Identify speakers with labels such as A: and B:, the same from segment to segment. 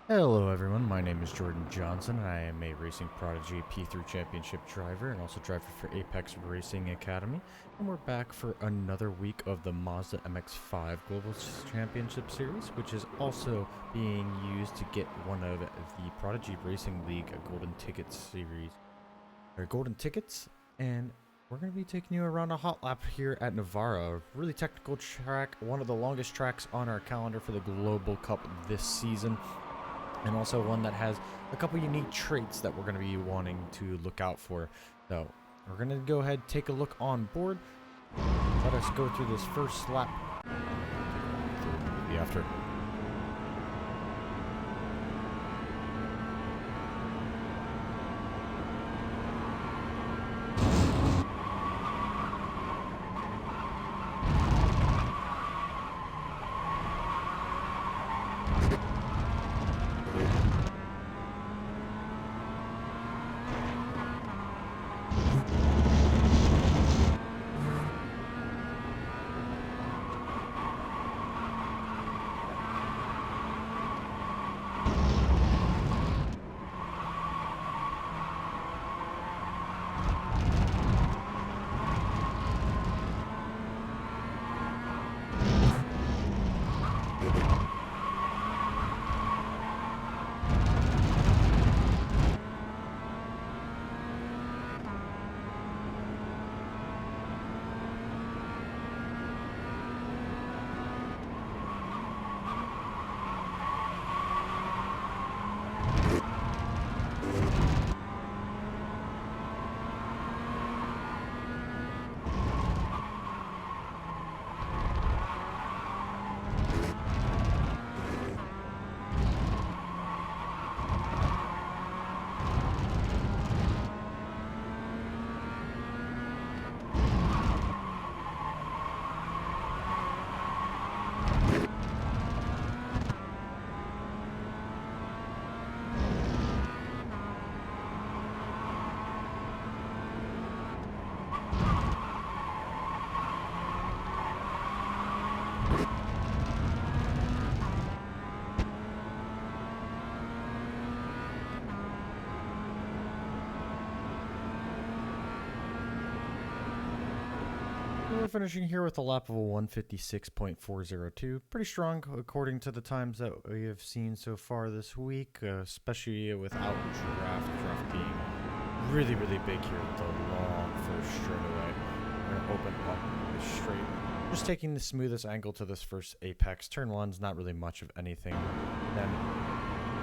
A: Hello everyone, my name is Jordan Johnson and I am a Racing Prodigy P3 Championship driver and also driver for Apex Racing Academy. And we're back for another week of the Mazda Mx-5 Global Championship Series, which is also being used to get one of the Prodigy Racing League Golden Tickets series, or Golden Tickets, and we're going to be taking you around a Hotlap here at Navarra, a really technical track, one of the longest tracks on our calendar for the Global Cup this season. And also one that has a couple unique traits that we're going to be wanting to look out for. So we're going to go ahead, take a look on board. Let us go through this first lap. Immediately after. We're finishing here with a lap of a 156.402. Pretty strong according to the times that we have seen so far this week, especially without draft being really big here with the long first straightaway. We're going to open up this straight. Just taking the smoothest angle to this first apex. Turn one's not really much of anything. Then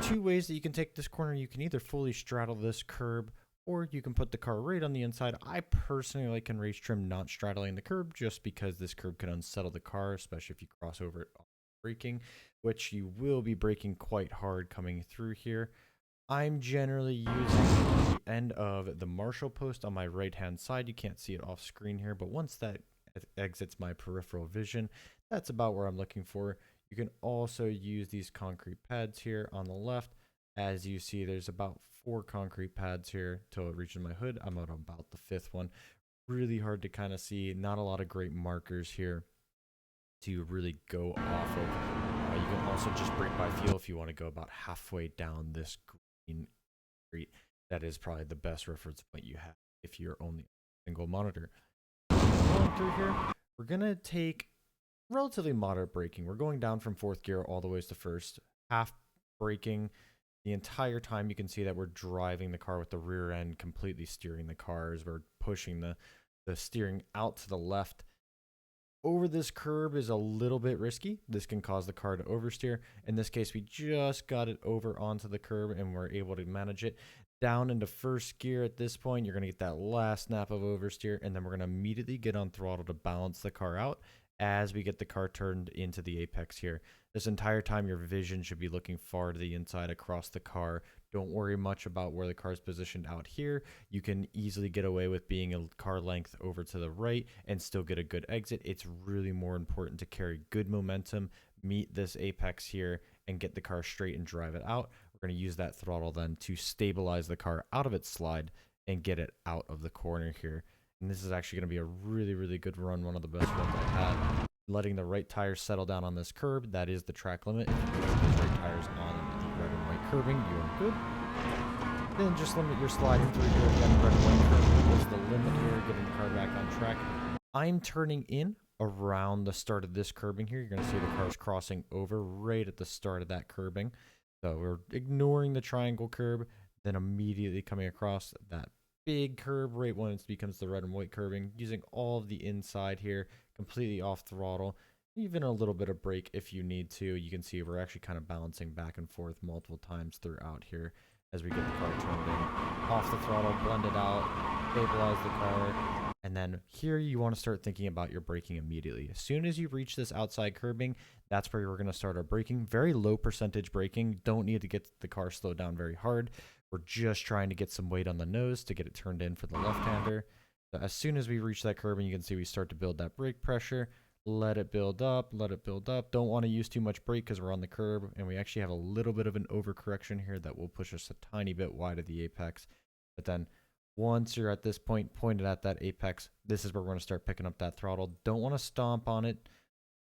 A: two ways that you can take this corner. You can either fully straddle this curb, or you can put the car right on the inside. I personally like in race trim not straddling the curb just because this curb can unsettle the car, especially if you cross over it on braking, which you will be braking quite hard coming through here. I'm generally using the end of the Marshall post on my right hand side. You can't see it off screen here, but once that exits my peripheral vision, that's about where I'm looking for. You can also use these concrete pads here on the left. As you see, there's about 4 concrete pads here till it reaches my hood. I'm at about the 5th one. Really hard to kind of see. Not a lot of great markers here to really go off of. You can also just brake by feel if you want to go about halfway down this green street. That is probably the best reference point you have if you're only a single monitor. Going through here, we're going to take relatively moderate braking. We're going down from 4th gear all the way to 1st. Half braking. The entire time you can see that we're driving the car with the rear end completely steering the car as we're pushing the steering out to the left. Over this curb is a little bit risky. This can cause the car to oversteer. In this case, we just got it over onto the curb and we're able to manage it. Down into 1st gear at this point, you're going to get that last snap of oversteer, and then we're going to immediately get on throttle to balance the car out as we get the car turned into the apex here. This entire time, your vision should be looking far to the inside across the car. Don't worry much about where the car is positioned out here. You can easily get away with being a car length over to the right and still get a good exit. It's really more important to carry good momentum, meet this apex here, and get the car straight and drive it out. We're going to use that throttle then to stabilize the car out of its slide and get it out of the corner here. And this is actually going to be a really good run, one of the best ones I've had. Letting the right tires settle down on this curb, that is the track limit. If you put those right tires on the red and white curbing, you are good. Then just limit your sliding through here again. Red and white curb is the limit here, getting the car back on track. I'm turning in around the start of this curbing here. You're going to see the cars crossing over right at the start of that curbing. So we're ignoring the triangle curb, then immediately coming across that big curb right when it becomes the red and white curbing, using all of the inside here, completely off throttle, even a little bit of brake if you need to. You can see we're actually kind of balancing back and forth multiple times throughout here as we get the car turned in. Off the throttle, blend it out, stabilize the car. And then here you want to start thinking about your braking immediately. As soon as you reach this outside curbing, that's where we're going to start our braking. Very low percentage braking. Don't need to get the car slowed down very hard. We're just trying to get some weight on the nose to get it turned in for the left-hander. So as soon as we reach that curbing, you can see we start to build that brake pressure. Let it build up, let it build up. Don't want to use too much brake because we're on the curb, and we actually have a little bit of an overcorrection here that will push us a tiny bit wide of the apex. But then once you're at this point, pointed at that apex, this is where we're going to start picking up that throttle. Don't want to stomp on it.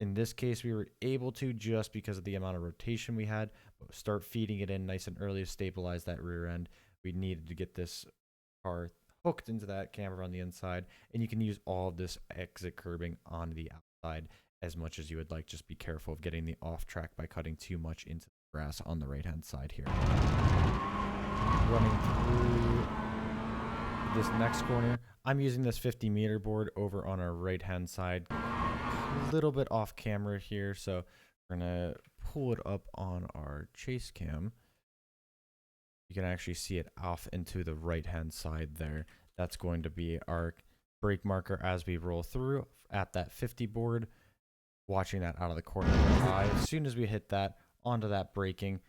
A: In this case, we were able to just because of the amount of rotation we had. But start feeding it in nice and early to stabilize that rear end. We needed to get this car hooked into that camber on the inside, and you can use all of this exit curbing on the outside as much as you would like. Just be careful of getting the off track by cutting too much into the grass on the right hand side here. Running through this next corner, I'm using this 50-meter board over on our right hand side, a little bit off camera here, so we're gonna pull it up on our chase cam. You can actually see it off into the right hand side there. That's going to be our brake marker as we roll through at that 50 board, watching that out of the corner of the eye. As soon as we hit that, onto that braking,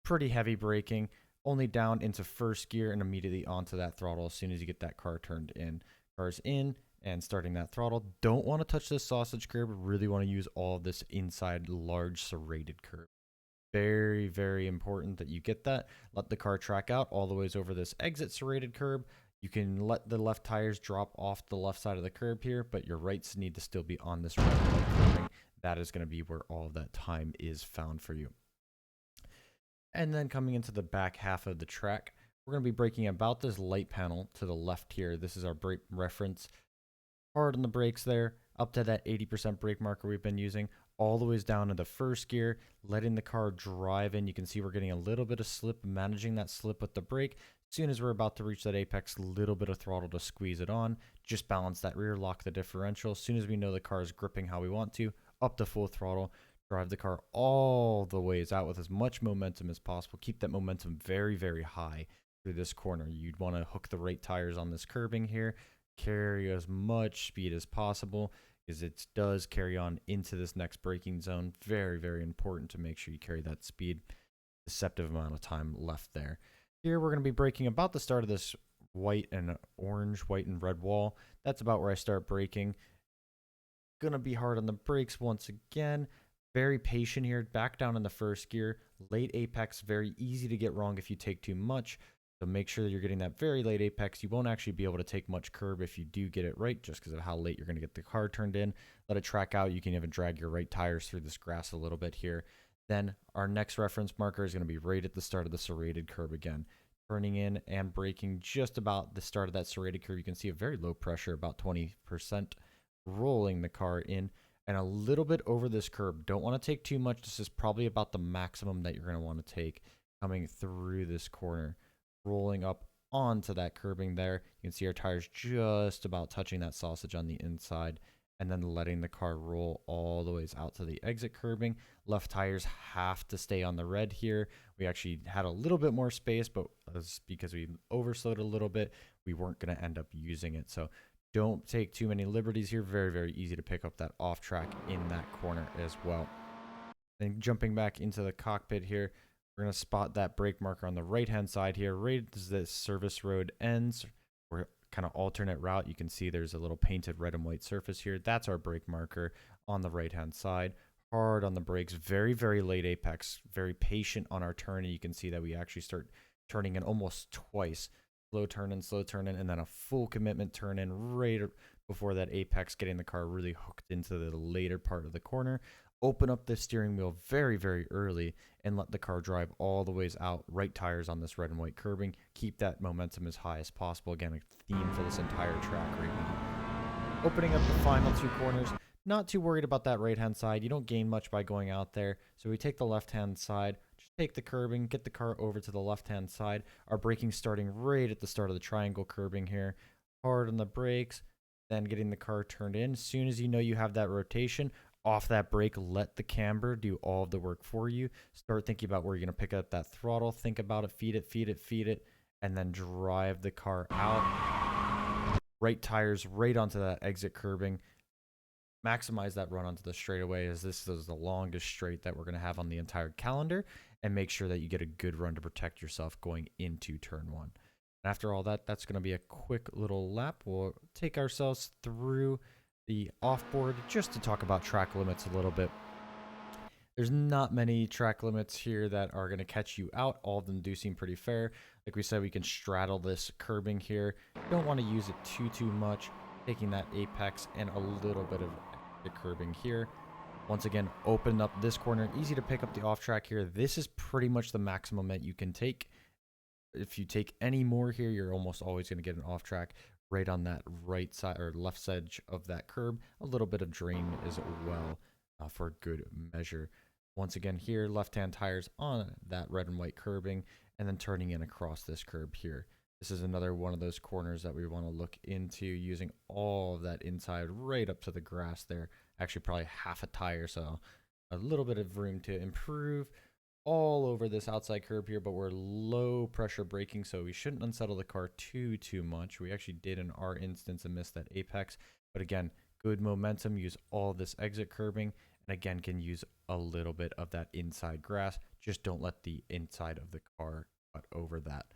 A: pretty heavy braking, only down into first gear and immediately onto that throttle as soon as you get that car turned in. Car's in and starting that throttle. Don't want to touch this sausage curb. Really want to use all of this inside large serrated curb. Very, very important that you get that. Let the car track out all the ways over this exit serrated curb. You can let the left tires drop off the left side of the curb here, but your rights need to still be on this red and white curbing. That is going to be where all of that time is found for you. And then coming into the back half of the track, we're going to be braking about this light panel to the left here. This is our brake reference. Hard on the brakes there, up to that 80% brake marker we've been using, all the ways down to the first gear, letting the car drive in. You can see we're getting a little bit of slip, managing that slip with the brake. As soon as we're about to reach that apex, a little bit of throttle to squeeze it on. Just balance that rear, lock the differential. As soon as we know the car is gripping how we want to, up to full throttle. Drive the car all the ways out with as much momentum as possible. Keep that momentum very, very high through this corner. You'd want to hook the right tires on this curbing here. Carry as much speed as possible because it does carry on into this next braking zone. Very, very important to make sure you carry that speed. Deceptive amount of time left there. Here we're going to be braking about the start of this white and orange, white and red wall. That's about where I start braking. Going to be hard on the brakes once again. Very patient here, back down in the first gear. Late apex, very easy to get wrong if you take too much. So make sure that you're getting that very late apex. You won't actually be able to take much curb if you do get it right, just because of how late you're going to get the car turned in. Let it track out. You can even drag your right tires through this grass a little bit here. Then our next reference marker is going to be right at the start of the serrated curb again. Turning in and braking just about the start of that serrated curve. You can see a very low pressure, about 20%, rolling the car in. And a little bit over this curb. Don't want to take too much. This is probably about the maximum that you're going to want to take coming through this corner. Rolling up onto that curbing there. You can see our tires just about touching that sausage on the inside. And then letting the car roll all the ways out to the exit curbing. Left tires have to stay on the red here. We actually had a little bit more space, but because we overslowed a little bit, we weren't going to end up using it. So don't take too many liberties here. Very, very easy to pick up that off track in that corner as well. Then jumping back into the cockpit here, we're going to spot that brake marker on the right-hand side here. Right as the service road ends, we're kind of alternate route. You can see there's a little painted red and white surface here. That's our brake marker on the right-hand side. Hard on the brakes. Very, very late apex. Very patient on our turn. And you can see that we actually start turning in almost twice. Slow turn in, and then a full commitment turn in right before that apex, getting the car really hooked into the later part of the corner. Open up the steering wheel very, very early and let the car drive all the ways out. Right tires on this red and white curbing. Keep that momentum as high as possible. Again, a theme for this entire track right now. Opening up the final 2 corners. Not too worried about that right-hand side. You don't gain much by going out there. So we take the left-hand side, just take the curbing, get the car over to the left-hand side. Our braking starting right at the start of the triangle curbing here. Hard on the brakes, then getting the car turned in. As soon as you know you have that rotation, off that brake, let the camber do all of the work for you. Start thinking about where you're going to pick up that throttle. Think about it, feed it, feed it, feed it, and then drive the car out. Right tires right onto that exit curbing. Maximize that run onto the straightaway, as this is the longest straight that we're going to have on the entire calendar, and make sure that you get a good run to protect yourself going into turn 1. And after all that, that's going to be a quick little lap. We'll take ourselves through the offboard just to talk about track limits a little bit. There's not many track limits here that are going to catch you out. All of them do seem pretty fair. Like we said, we can straddle this curbing here. Don't want to use it too much. Taking that apex and a little bit of the curbing here. Once again, open up this corner. Easy to pick up the off track here. This is pretty much the maximum that you can take. If you take any more here, you're almost always going to get an off track right on that right side or left edge of that curb. A little bit of drain as well for good measure. Once again here, left-hand tires on that red and white curbing, and then turning in across this curb here. This is another one of those corners that we want to look into, using all of that inside right up to the grass there. Actually, probably half a tire, so a little bit of room to improve all over this outside curb here, but we're low pressure braking, so we shouldn't unsettle the car too much. We actually did in our instance and missed that apex, but again, good momentum. Use all this exit curbing, and again, can use a little bit of that inside grass. Just don't let the inside of the car cut over that.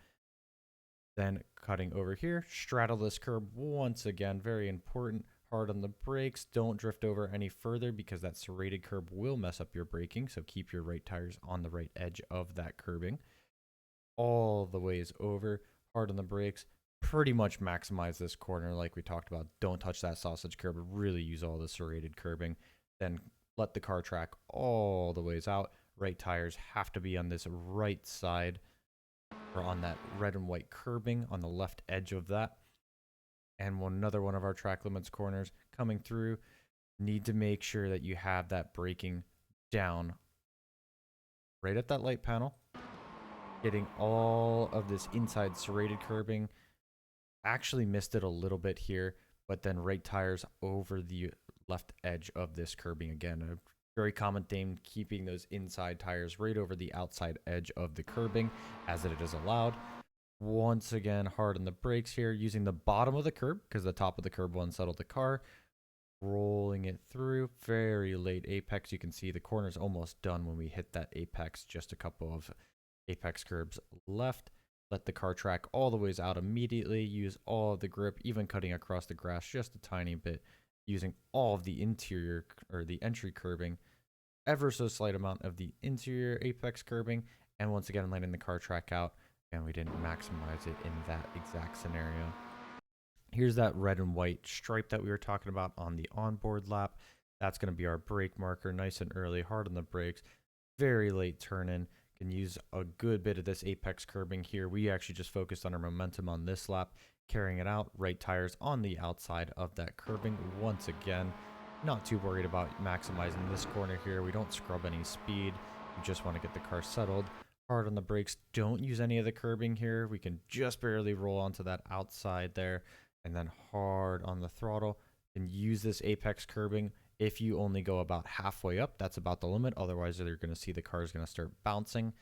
A: Then cutting over here, straddle this curb once again, very important. Hard on the brakes, don't drift over any further because that serrated curb will mess up your braking, so keep your right tires on the right edge of that curbing. All the ways over, hard on the brakes, pretty much maximize this corner like we talked about. Don't touch that sausage curb, really use all the serrated curbing. Then let the car track all the ways out. Right tires have to be on this right side, or on that red and white curbing on the left edge of that. And another one of our track limits corners coming through, need to make sure that you have that braking down right at that light panel, getting all of this inside serrated curbing. Actually missed it a little bit here, but then right tires over the left edge of this curbing. Again, a very common theme, keeping those inside tires right over the outside edge of the curbing as it is allowed. Once again, hard on the brakes here, using the bottom of the curb because the top of the curb will unsettle the car. Rolling it through, very late apex. You can see the corner's almost done when we hit that apex. Just a couple of apex curbs left. Let the car track all the ways out immediately. Use all of the grip, even cutting across the grass just a tiny bit. Using all of the interior or the entry curbing, ever so slight amount of the interior apex curbing, and once again letting the car track out. And we didn't maximize it in that exact scenario. Here's that red and white stripe that we were talking about on the onboard lap. That's going to be our brake marker, nice and early, hard on the brakes, very late turn in. Can use a good bit of this apex curbing here. We actually just focused on our momentum on this lap, carrying it out. Right tires on the outside of that curbing once again. Not too worried about maximizing this corner here. We don't scrub any speed. We just want to get the car settled. Hard on the brakes. Don't use any of the curbing here. We can just barely roll onto that outside there. And then hard on the throttle. And use this apex curbing. If you only go about halfway up, that's about the limit. Otherwise, you're going to see the car is going to start bouncing.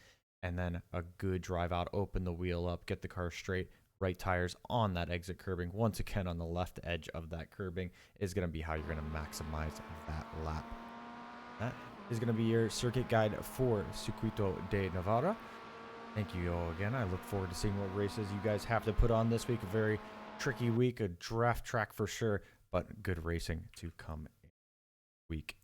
A: And then a good drive out, open the wheel up, get the car straight. Right tires on that exit curbing. Once again, on the left edge of that curbing is going to be how you're going to maximize that lap. That is going to be your circuit guide for Circuito de Navarra. Thank you all again. I look forward to seeing what races you guys have to put on this week. A very tricky week, a draft track for sure, but good racing to come week.